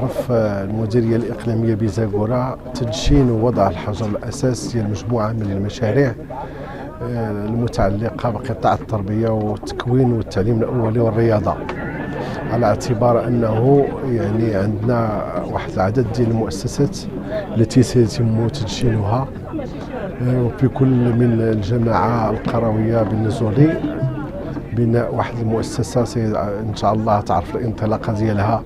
تعرف المديرية الإقليمية بزاكورا تدشين ووضع الحجر الأساس ديال مجموعة من المشاريع المتعلقة بقطاع التربية والتكوين والتعليم الأولي والرياضة، على اعتبار أنه يعني عندنا واحد العدد ديال المؤسسات التي سيتم تدشينها في كل من الجماعة القروية بالنزولي، بناء واحد المؤسسة إن شاء الله تعرف الانطلاقة ديالها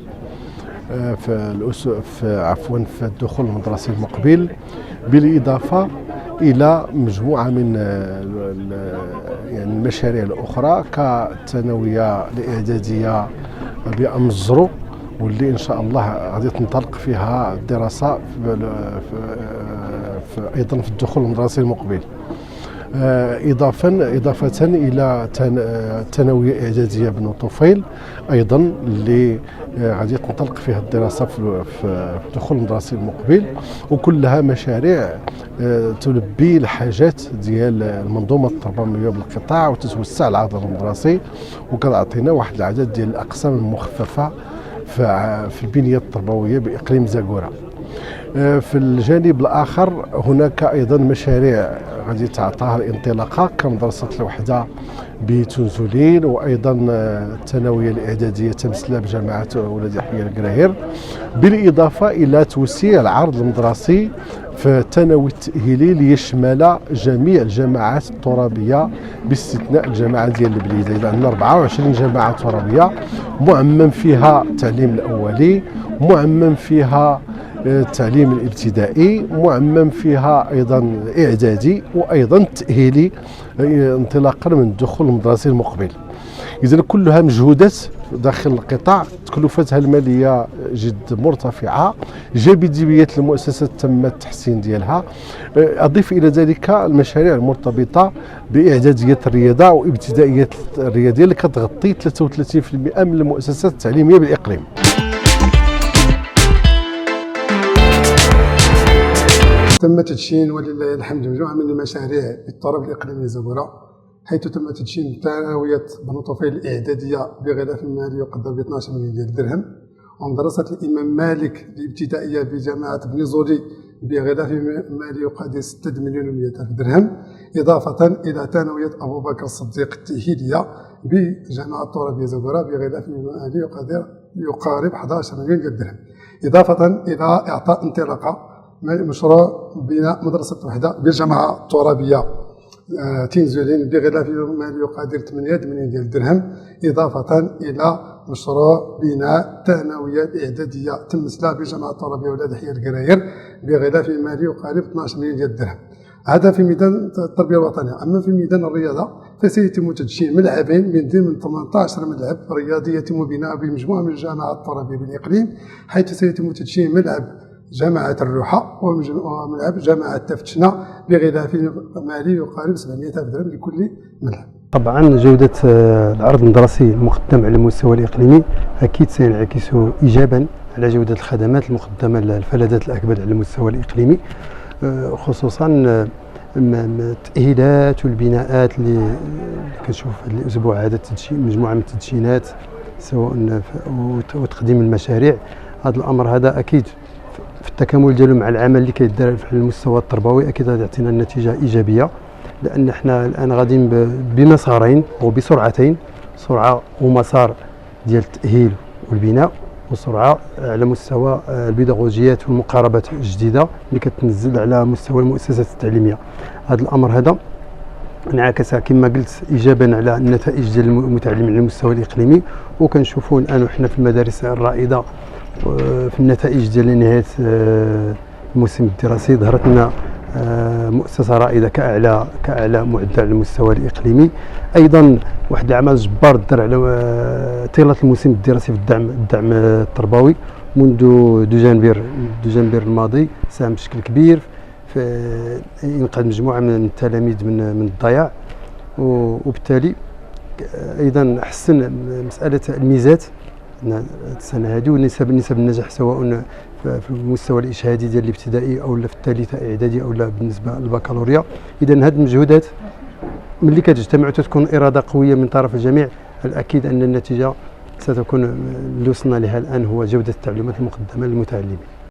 في الدخول المدرسي المقبل، بالإضافة إلى مجموعة من يعني المشاريع الأخرى كالثانوية الإعدادية بأمزرو، واللي إن شاء الله غادي تنطلق فيها الدراسة أيضا في الدخول المدرسي المقبل. إضافة إلى ثانوية إعدادية بن طفيل أيضا اللي غادي تنطلق فيها الدراسة في الدخول المدرسي المقبل، وكلها مشاريع تلبي الحاجات ديال المنظومة التربوية بالقطاع وتتوسع العرض المدرسي، وكتعطينا واحد العدد ديال الأقسام المخففة في البنية التربوية بإقليم زاكورا. في الجانب الآخر هناك أيضا مشاريع غادي تعطاها الانطلاقة كمدرسة الوحدة بتنزلين، وأيضا الثانوية الإعدادية تمثلة بجامعة ولاد يحيى القراهير، بالإضافة إلى توسيع العرض المدرسي في الثانوي التأهيلي ليشمل جميع الجماعات الترابية باستثناء الجماعة ديال البليده. إذا عندنا 24 جماعة ترابية معمم فيها التعليم الأولي، معمم فيها التعليم الابتدائي، معمم فيها ايضا الاعدادي وايضا التاهيلي انطلاقا من الدخول المدرسي المقبل. اذا كلها مجهودات داخل القطاع تكلفتها الماليه جد مرتفعه، جاذبيه المؤسسات تم التحسين ديالها. اضيف الى ذلك المشاريع المرتبطه باعداديه الرياضه وابتدائيه الرياضيه اللي كتغطي 33% من المؤسسات التعليميه بالاقليم. تم تدشين ولله الحمد مجموعة من المشاريع في التراب الإقليمي زاكورا، حيث تم تدشين ثانوية بن طفيل الإعدادية بغلاف مالي يقدر ب 12 مليون ديال الدرهم، ومدرسة الإمام مالك الابتدائية بجامعة بن زولي بغلاف مالي يقدر 6 مليون و100 ألف درهم، إضافة إلى ثانوية أبو بكر الصديق التأهيلية بجامعة الترابية زاكورا بغلاف مالي يقارب 11 مليون ديال الدرهم، إضافة إلى إعطاء انطلاقة مشروع بناء مدرسة وحدة بالجامعة الترابية تنزلين بغلاف مالي يقدر 8 مليون ديال الدرهم، إضافة إلى مشروع بناء الثانوية الإعدادية تمثلها بجامعة الترابية ولاد يحيى القراهير بغلاف مالي يقارب 12 مليون ديال الدرهم. هذا في ميدان التربية الوطنية. أما في ميدان الرياضة فسيتم تدشين ملعبين من ضمن 18 ملعب رياضي يتم بناء بمجموعة من الجامعات الترابية بالإقليم، حيث سيتم تدشين ملعب جامعة الروحة وملعب جامعة تفتشنة بغلاف مالي يقارب 700 ألف درهم لكل ملعب. طبعا جودة العرض المدرسي المقدم على المستوى الإقليمي أكيد سينعكس إيجابا على جودة الخدمات المقدمة للفلذات الأكباد على المستوى الإقليمي، خصوصا التأهيلات والبناءات اللي كنشوف هذا الأسبوع هذا التدشين، مجموعة من التدشينات سواء وتقديم المشاريع. هذا الأمر هذا أكيد في التكامل ديالو مع العمل اللي كيدار على المستوى التربوي أكيد غادي يعطينا نتيجة إيجابية، لأن حنا الآن غاديين بمسارين وبسرعتين، سرعة ومسار ديال التأهيل والبناء، وسرعة على مستوى البيداغوجيات والمقاربات الجديدة اللي كتنزل على مستوى المؤسسات التعليمية. هذا الأمر هذا انعكس كما قلت إيجابا على النتائج ديال المتعلمين على المستوى الإقليمي، وكنشوفوا الآن وحنا في المدارس الرائدة في النتائج ديال نهاية الموسم الدراسي ظهرت لنا مؤسسة رائدة كأعلى معدل على المستوى الإقليمي. أيضا واحد العمل جبار دار على طيلة الموسم الدراسي في الدعم التربوي منذ دجنبير الماضي، ساهم بشكل كبير في إنقاذ مجموعة من التلاميذ من الضياع، وبالتالي أيضا حسن مسألة الميزات السنة هذه ونسب النجاح سواء في المستوى الإشهادي ديال الابتدائي أو في الثالثة إعدادي أو بالنسبة للبكالوريا. إذا هذه المجهودات ملي كتجتمع وتكون إرادة قوية من طرف الجميع، الأكيد أن النتيجة ستكون اللي وصلنا لها الآن هو جودة التعليمات المقدمة للمتعلمين.